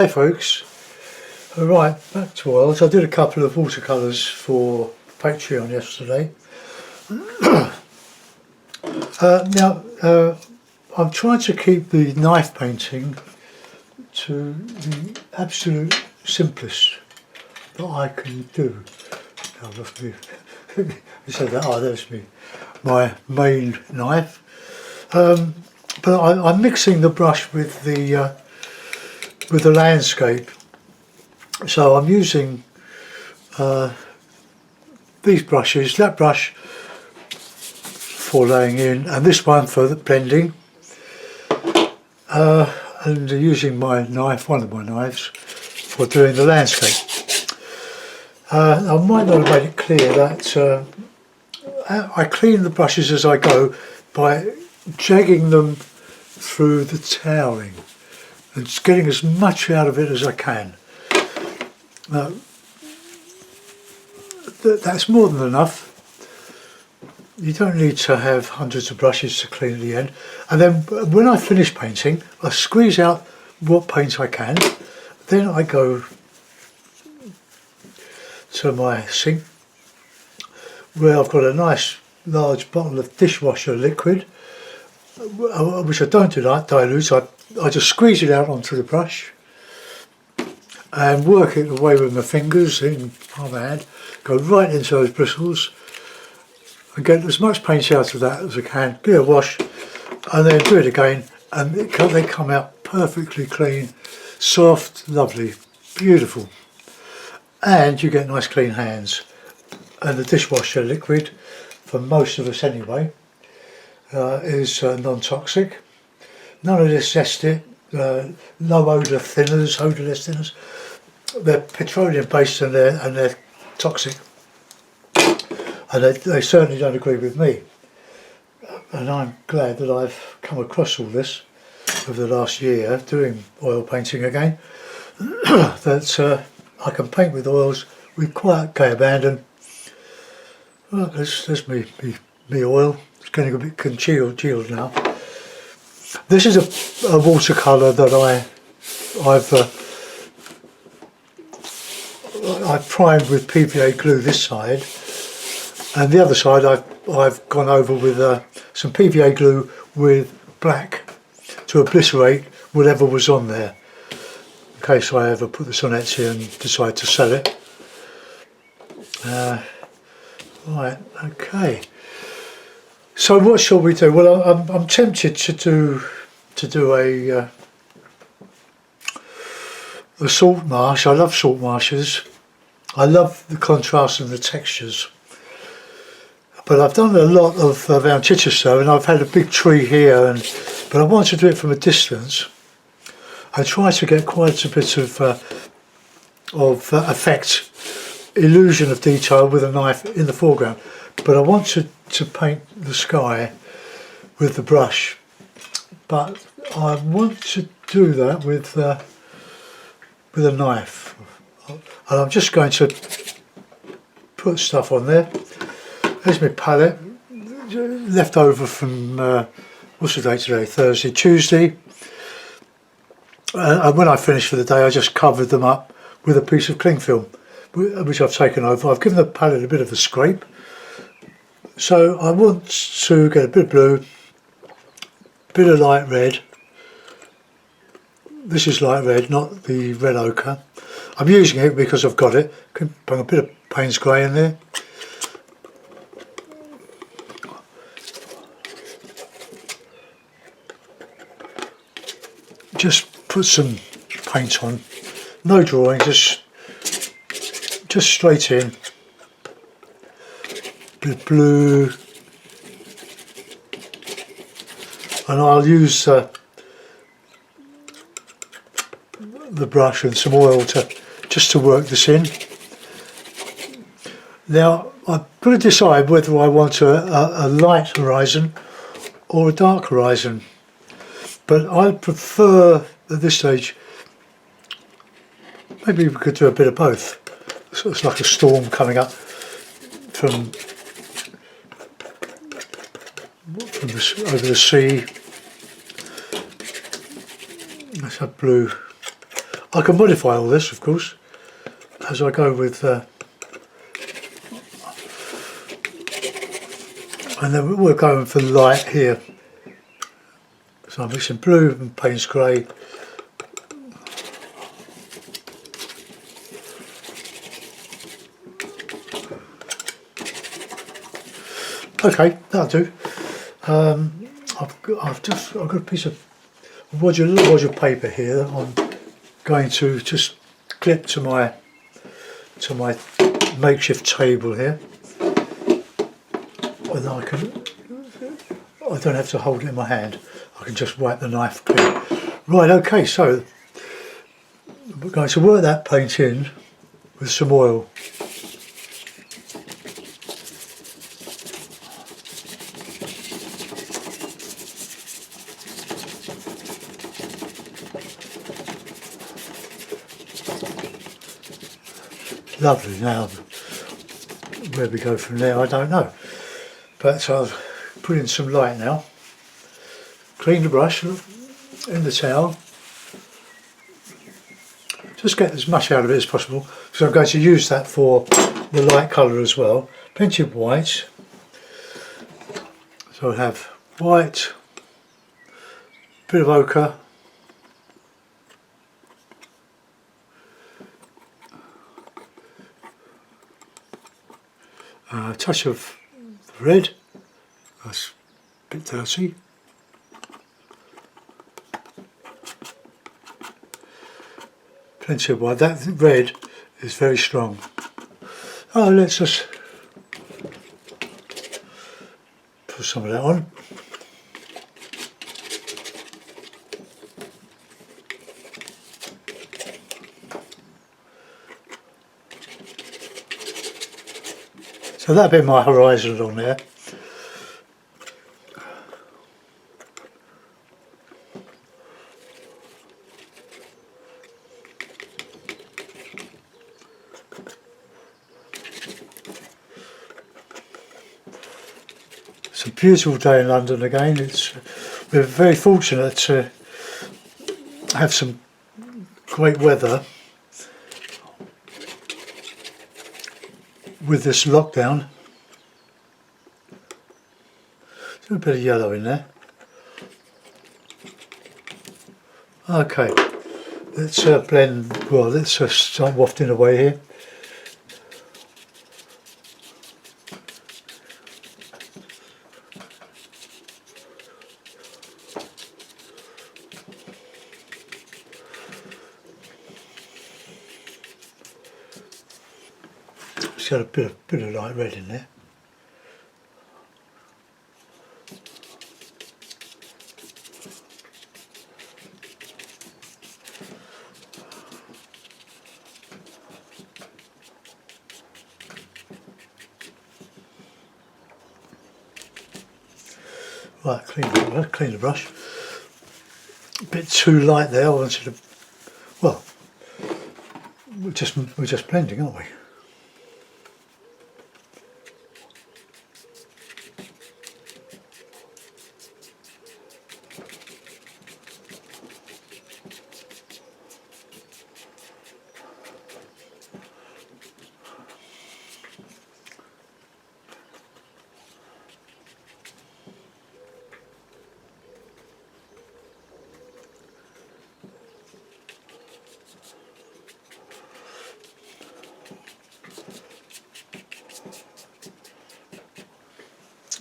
Hey folks, right, back to oils. I did a couple of watercolours for Patreon yesterday. I'm trying to keep the knife painting to the absolute simplest that I can do. Now, look, you said that, there's my main knife. But I'm mixing the brush with the landscape. So I'm using these brushes, that brush for laying in and this one for the blending, and using my knife, one of my knives, for doing the landscape. I might not have made it clear that I clean the brushes as I go by jagging them through the toweling and just getting as much out of it as I can. Now, that's more than enough. You don't need to have hundreds of brushes to clean at the end. And then when I finish painting, I squeeze out what paint I can. Then I go to my sink where I've got a nice large bottle of dishwasher liquid, which I don't dilute. I just squeeze it out onto the brush and work it away with my fingers in my hand, go right into those bristles and get as much paint out of that as I can, give it a wash and then do it again, and they come out perfectly clean, soft, lovely, beautiful, and you get nice clean hands. And the dishwasher liquid, for most of us anyway, is non-toxic. None of this zesty, low odour thinners, odourless thinners. They're petroleum based and they're toxic, and they certainly don't agree with me. And I'm glad that I've come across all this over the last year doing oil painting again. That I can paint with oils with quite gay abandon. Well, there's me oil. It's getting a bit congealed now. This is a watercolour that I've primed with PVA glue this side, and the other side I've gone over with some PVA glue with black to obliterate whatever was on there, in case I ever put this on Etsy and decide to sell it. Right, okay. So what shall we do? Well, I'm tempted to do a salt marsh. I love salt marshes. I love the contrast and the textures. But I've done a lot of around Chichester, and I've had a big tree here, but I want to do it from a distance. I try to get quite a bit of effect, illusion of detail with a knife in the foreground. But I want to paint the sky with the brush. But I want to do that with a knife. And I'm just going to put stuff on there. There's my palette, left over from, what's the date today? Thursday, Tuesday. And when I finished for the day, I just covered them up with a piece of cling film, which I've taken over. I've given the palette a bit of a scrape. So I want to get a bit of blue, a bit of light red. This is light red, not the red ochre. I'm using it because I've got it. Can bring a bit of Payne's grey in there. Just put some paint on, no drawing, just straight in. Bit of blue, and I'll use the brush and some oil just to work this in. Now I've got to decide whether I want a light horizon or a dark horizon. But I prefer, at this stage, maybe we could do a bit of both. So it's like a storm coming up from over the sea. Let's have blue. I can modify all this, of course, as I go with, and then we're going for light here. So I'm mixing blue and Payne's grey. Okay, that'll do. I've got a piece of wodger paper here that I'm going to just clip to my makeshift table here, and I don't have to hold it in my hand. I can just wipe the knife clean. Right, okay, so we're going to work that paint in with some oil. Lovely. Now, where we go from there, I don't know. But so I'll put in some light now. Clean the brush in the towel. Just get as much out of it as possible, because I'm going to use that for the light colour as well. Plenty of white. So I'll have white, bit of ochre, a touch of red, that's a bit dirty, plenty of white. That red is very strong. Oh, let's just put some of that on. So that'll be my horizon on there. It's a beautiful day in London again. We're very fortunate to have some great weather with this lockdown. There's a bit of yellow in there. Okay, let's blend, well, let's start wafting away here. It's got a bit of light red in there. Right, clean the brush. A bit too light there. I wanted to. Well, we're just blending, aren't we?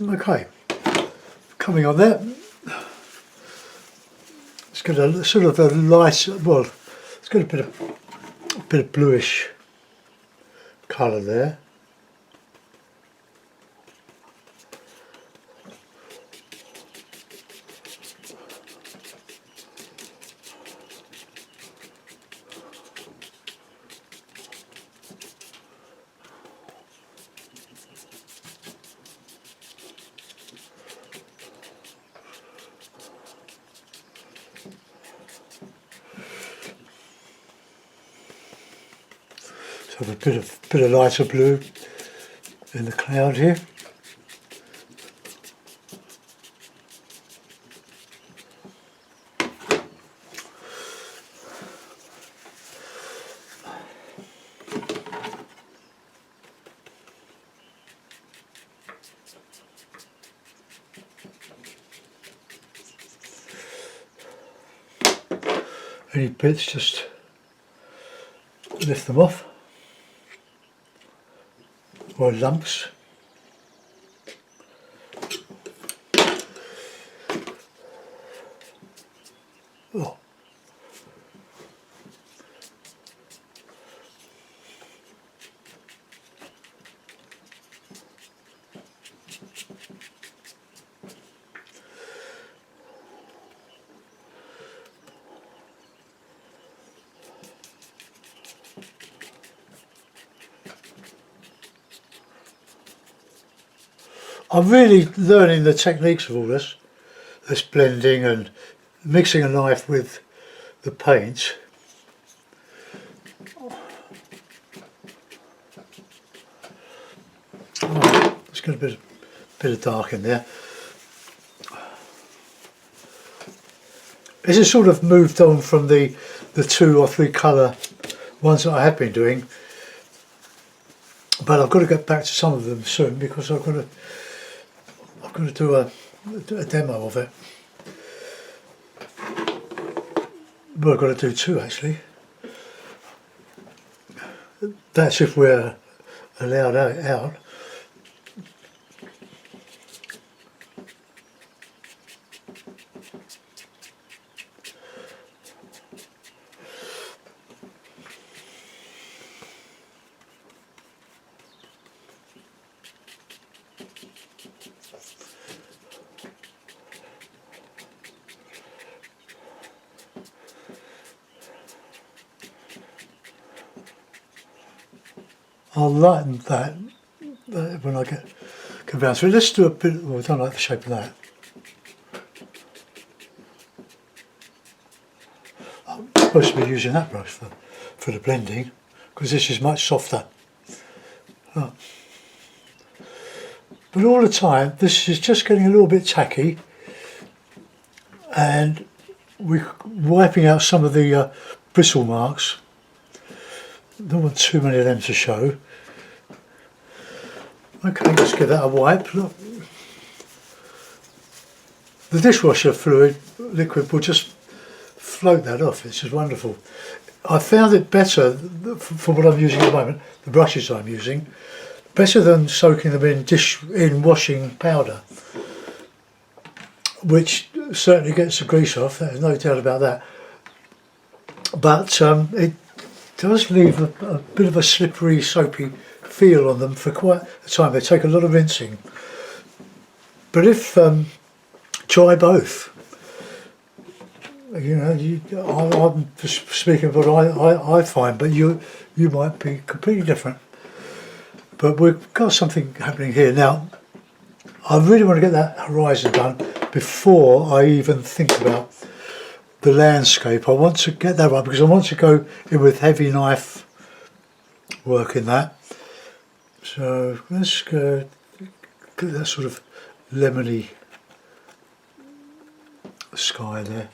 Okay, coming on there, it's got a sort of a light, well, it's got a bit of bluish colour there. So a bit of lighter blue in the cloud here. any bits, just lift them off, or lumps. Oh. I'm really learning the techniques of all this blending and mixing a knife with the paint. Oh, let's get a bit of dark in there. This has sort of moved on from the 2 or 3 colour ones that I have been doing, but I've got to get back to some of them soon because I've got to do a demo of it. Well, I've got to do 2 actually. That's if we're allowed out. I'll lighten that when I get around to it. Let's do a bit. Well, I don't like the shape of that. I'm supposed to be using that brush for the blending because this is much softer. Oh. But all the time, this is just getting a little bit tacky, and we're wiping out some of the bristle marks. Don't want too many of them to show. Okay, let's give that a wipe. Look. The dishwasher fluid liquid will just float that off. It's just wonderful. I found it better for what I'm using at the moment, the brushes I'm using, better than soaking them in washing powder, which certainly gets the grease off, there's no doubt about that. But it does leave a bit of a slippery, soapy feel on them for quite a time. They take a lot of rinsing. But if try both. You know, I'm just speaking of what I find, but you might be completely different. But we've got something happening here now. I really want to get that horizon done before I even think about the landscape. I want to get that right because I want to go in with heavy knife work in that. So let's go get that sort of lemony sky there.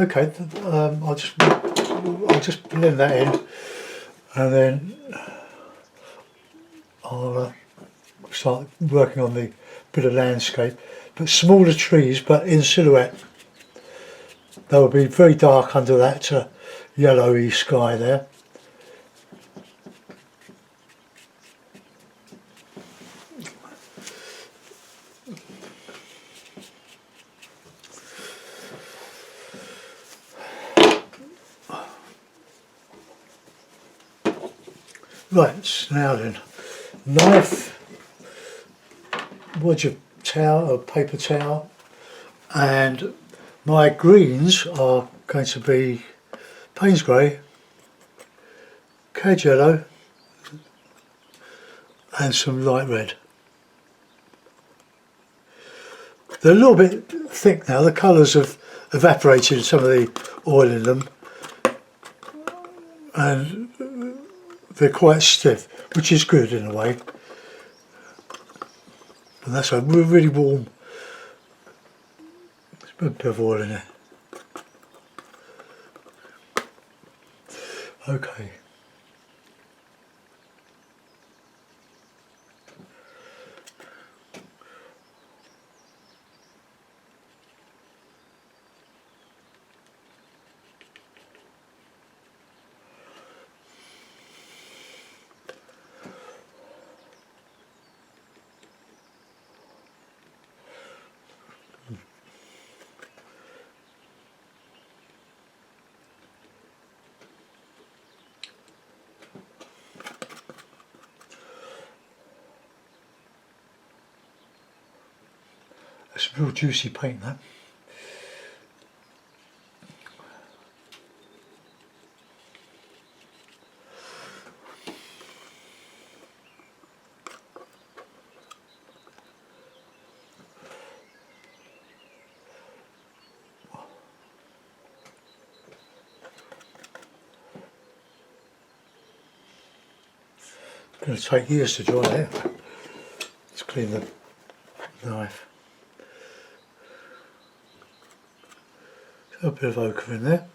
Okay, I'll just blend that in, and then I'll start working on the bit of landscape. But smaller trees, but in silhouette. They will be very dark under that yellowy sky there. Right, now then, knife, what's your towel, a paper towel, and my greens are going to be Payne's grey, cage yellow, and some light red. They're a little bit thick now, the colours have evaporated some of the oil in them, and they're quite stiff, which is good in a way. And that's a really warm. There's a bit of oil in there. Okay. It's real juicy paint, that. It's going to take years to dry out. Let's clean the knife. A bit of ochre in there.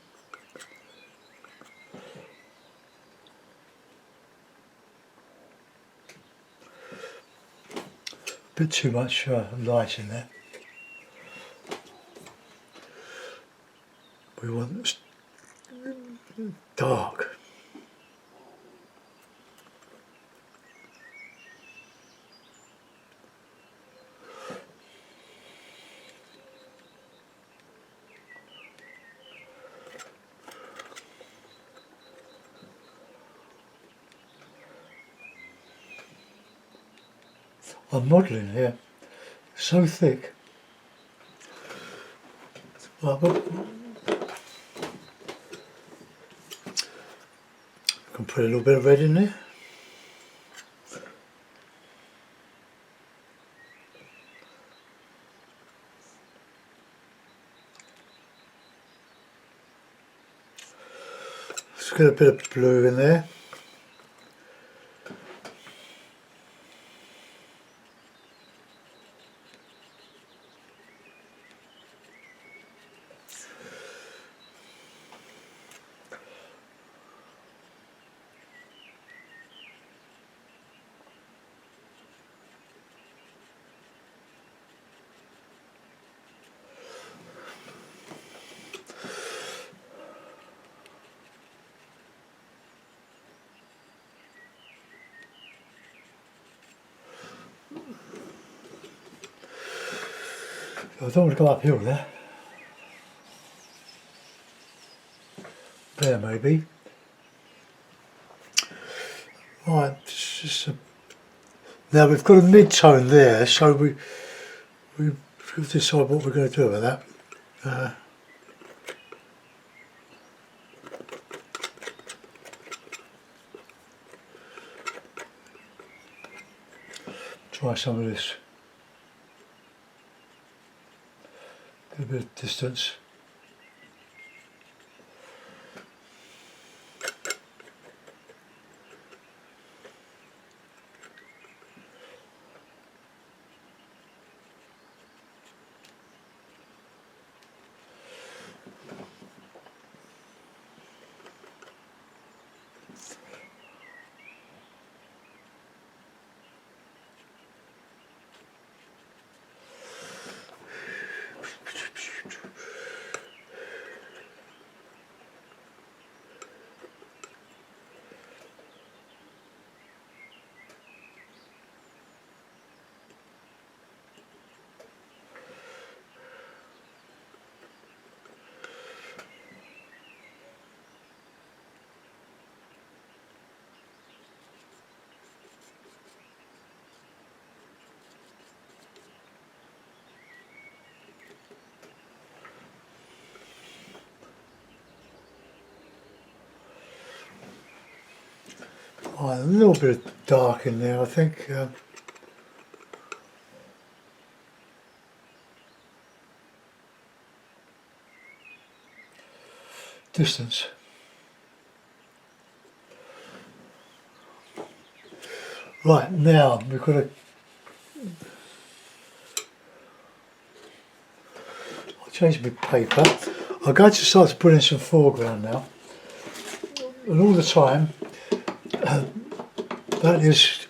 A bit too much light in there. We want dark. I'm modelling here, so thick. I can put a little bit of red in there. Let's get a bit of blue in there. I don't want to go uphill there. There maybe. Right, now we've got a mid-tone there, so we've decided what we're going to do with that. Try some of this. Get a bit of distance. Oh, a little bit of dark in there, I think. Distance. Right, now we've got to change my paper. I'm going to start to put in some foreground now, and all the time that is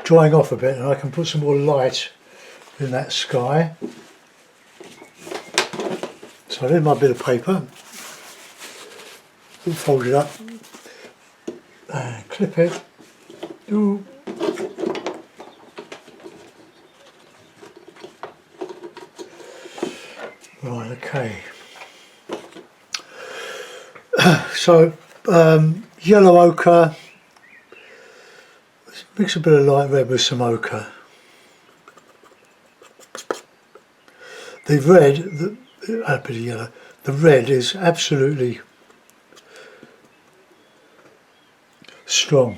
drying off a bit, and I can put some more light in that sky. So I need my bit of paper, fold it up and clip it. Ooh. Right, okay. So yellow ochre, mix a bit of light red with some ochre. The red, a bit of yellow, the red is absolutely strong.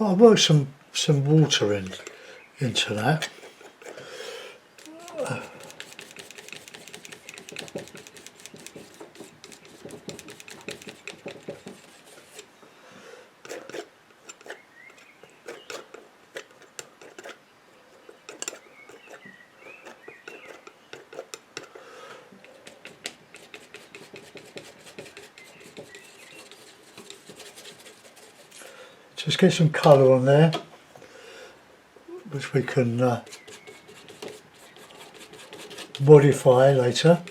I worked some water into that. Just get some colour on there, which we can modify later.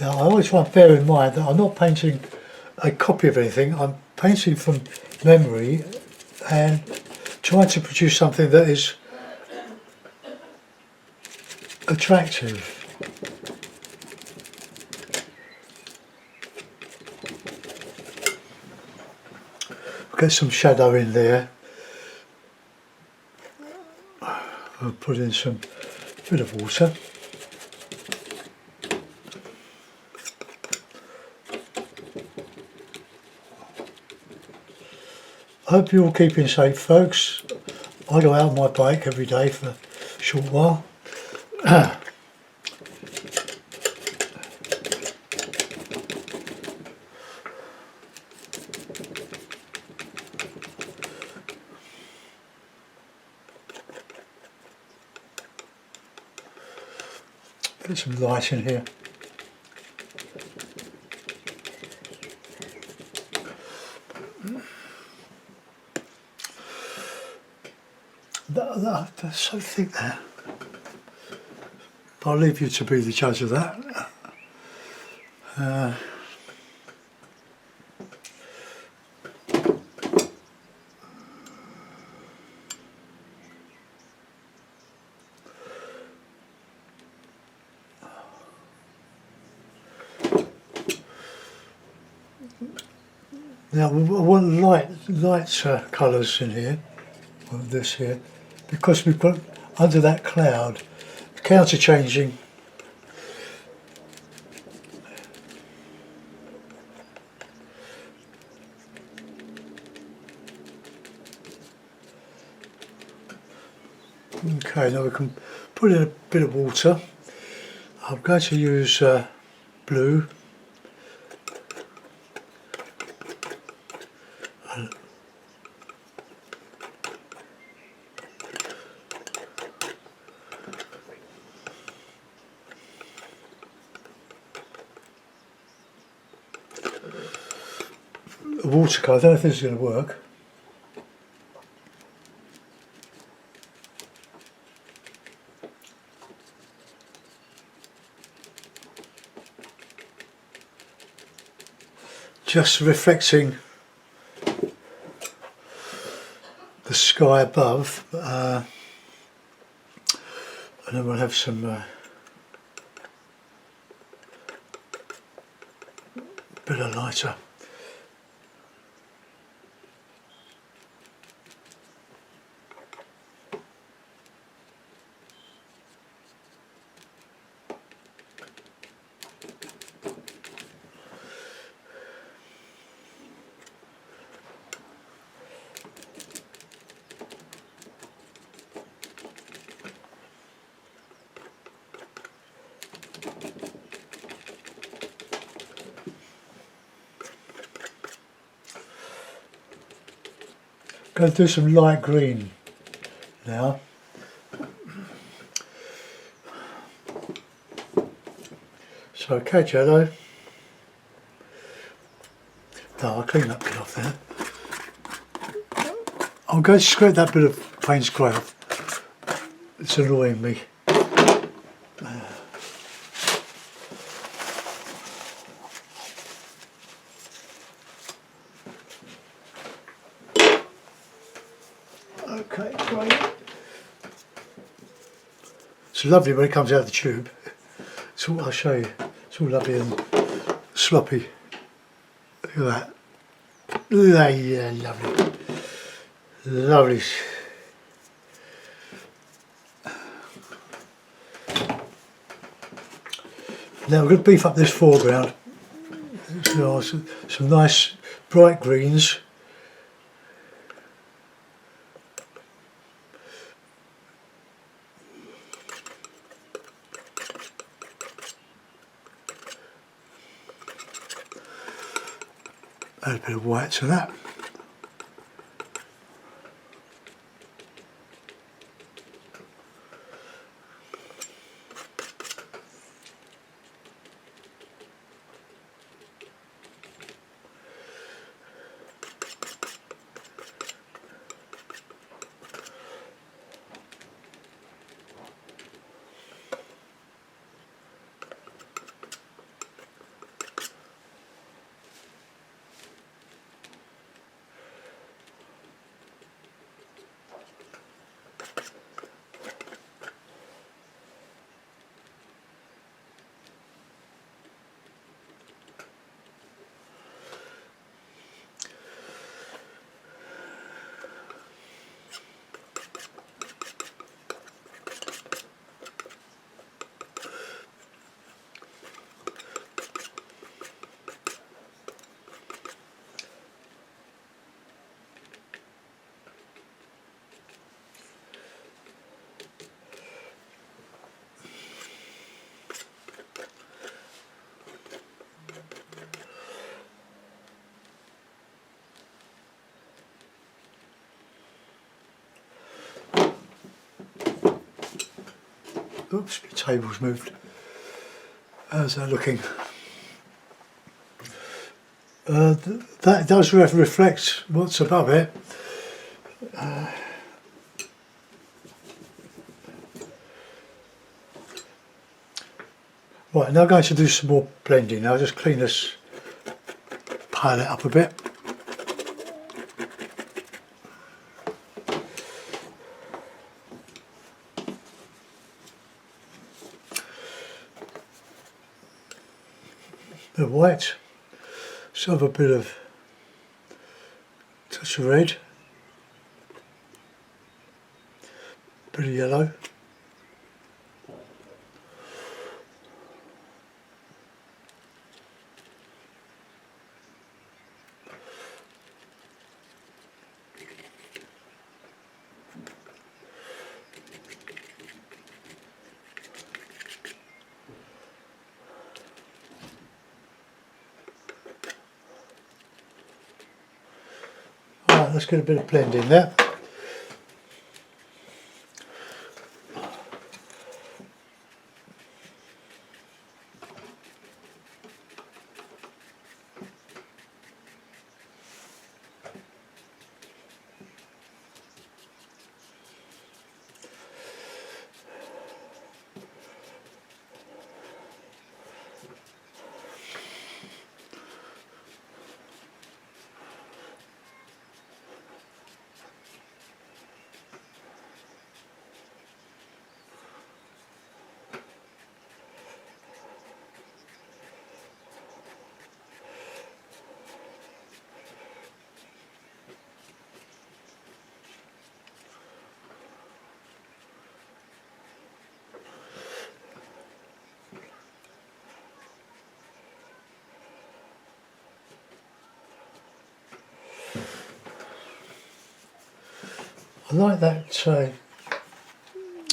Now I always try to bear in mind that I'm not painting a copy of anything, I'm painting from memory and trying to produce something that is attractive. Get some shadow in there. I'll put in some bit of water. I hope you're all keeping safe, folks. I go out on my bike every day for a short while. Get some light in here. That's so thick there. I'll leave you to be the judge of that. Now I want light colours in here, of this here, because we've got under that cloud, counter changing. Okay, now we can put in a bit of water. I'm going to use blue. A watercolour, I don't know if this is going to work. Just reflecting the sky above, and then we'll have some bit of lighter. Going to do some light green now. So catch yellow. No, I'll clean that bit off there. I'm going to scrape that bit of Payne's grey off. It's annoying me. Okay, great. It's lovely when it comes out of the tube. It's all, I'll show you. It's all lovely and sloppy. Look at that. Yeah, lovely. Lovely. Now we're going to beef up this foreground. So, some nice bright greens. Add a bit of white to that. Oops, my table's moved. How's that looking? That does reflect what's above it. Right, now I'm going to do some more blending. I'll just clean this palette up a bit. Bit of white, so have a bit of touch of red, bit of yellow. Right, let's get a bit of blend in there. I like that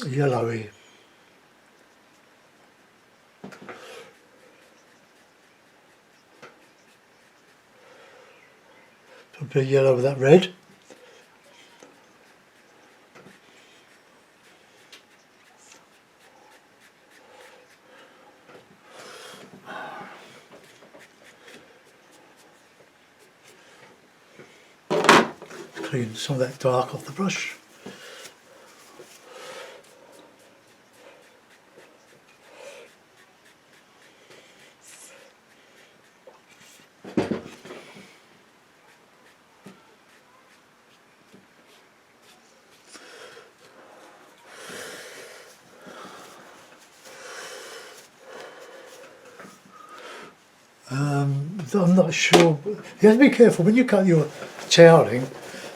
yellowy. A bit of yellow with that red. Clean some of that dark off the brush. I'm not sure. You have to be careful when you cut your toweling,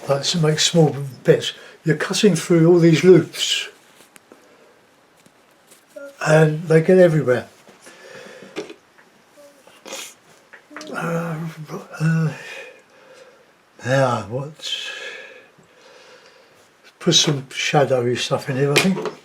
like to make small bits. You're cutting through all these loops, and they get everywhere. Now, put some shadowy stuff in here, I think.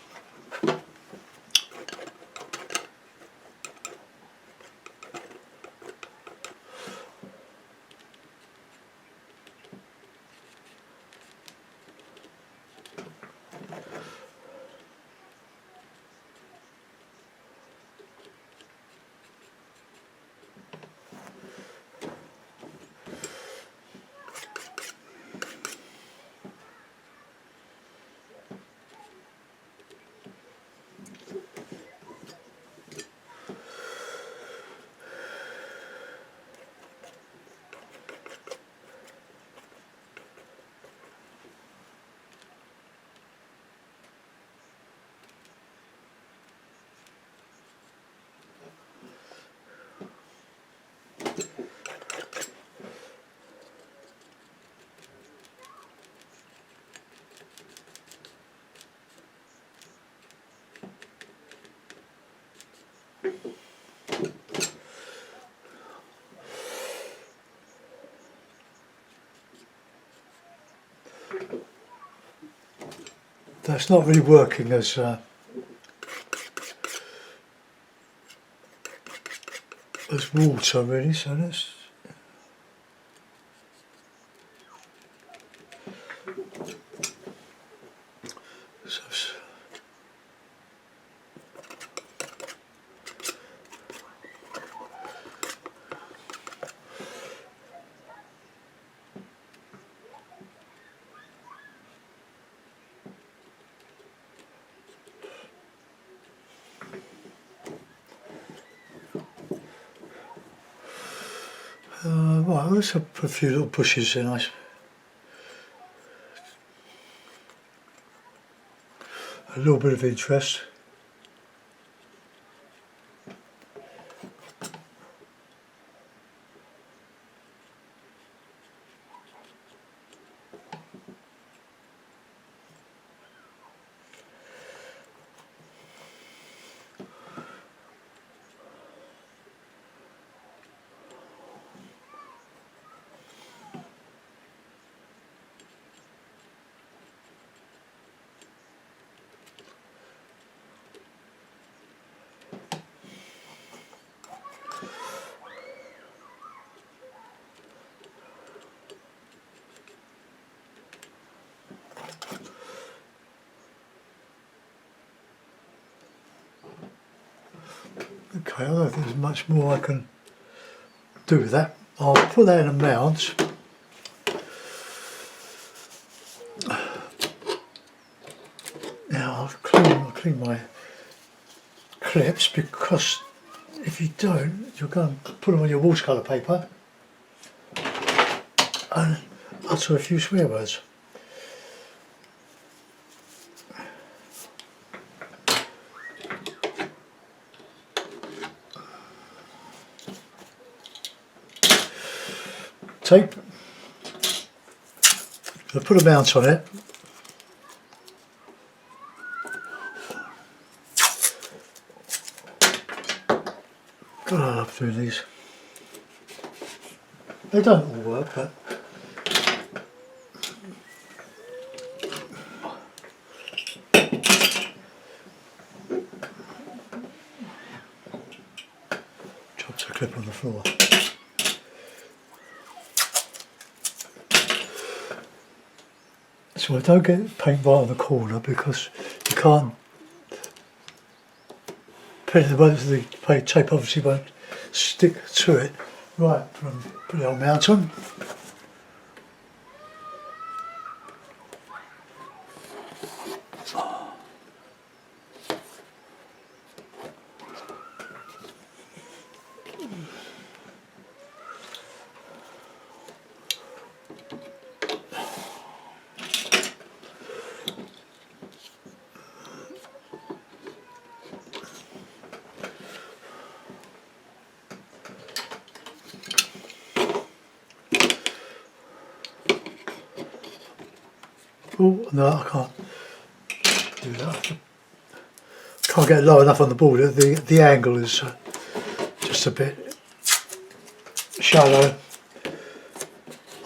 That's not really working as water really, so let's Right, let's put a few little bushes in. A little bit of interest. Okay, I don't think there's much more I can do with that. I'll put that in a mount. Now I'll clean my clips, because if you don't, you're going to put them on your watercolour paper and utter a few swear words. Tape. I'll put a mount on it. God, I love doing these. They don't all work, but drops a clip on the floor. So I don't get paint right on the corner, because you can't paint the tape obviously won't stick to it. Right, put the old mount on. Oh no, I can't do that. Can't get low enough on the board. The angle is just a bit shallow.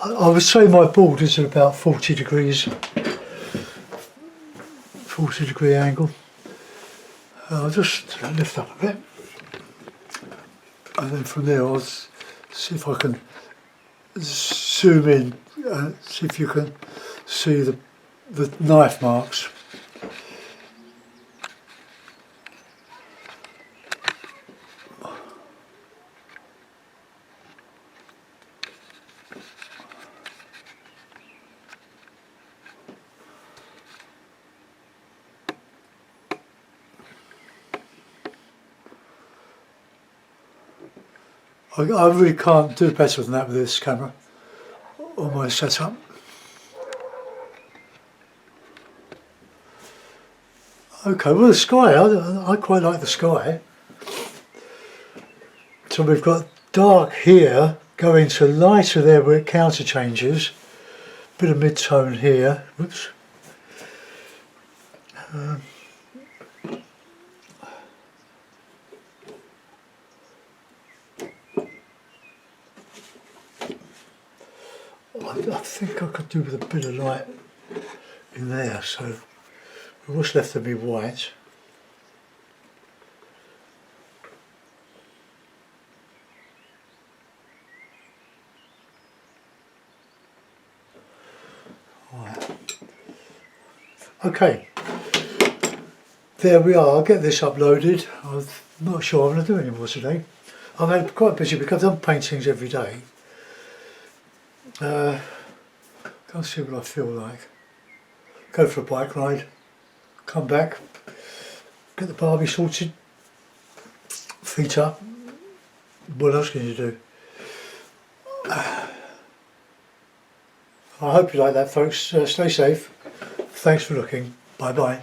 I would say my board is at about 40 degrees, 40-degree angle. I'll just lift up a bit, and then from there I'll see if I can zoom in, see if you can see the knife marks. I really can't do better than that with this camera on my setup. Okay, well the sky, I quite like the sky. So we've got dark here, going to lighter there where it counter changes. Bit of mid-tone here. Whoops. I think I could do with a bit of light in there, so what's left of me white. Right. Okay, there we are. I'll get this uploaded. I'm not sure I'm going to do any more today. I've had quite busy because I'm painting every day. Can't see what I feel like. Go for a bike ride, come back, get the barbie sorted, feet up. What else can you do? I hope you like that, folks. Stay safe. Thanks for looking. Bye bye.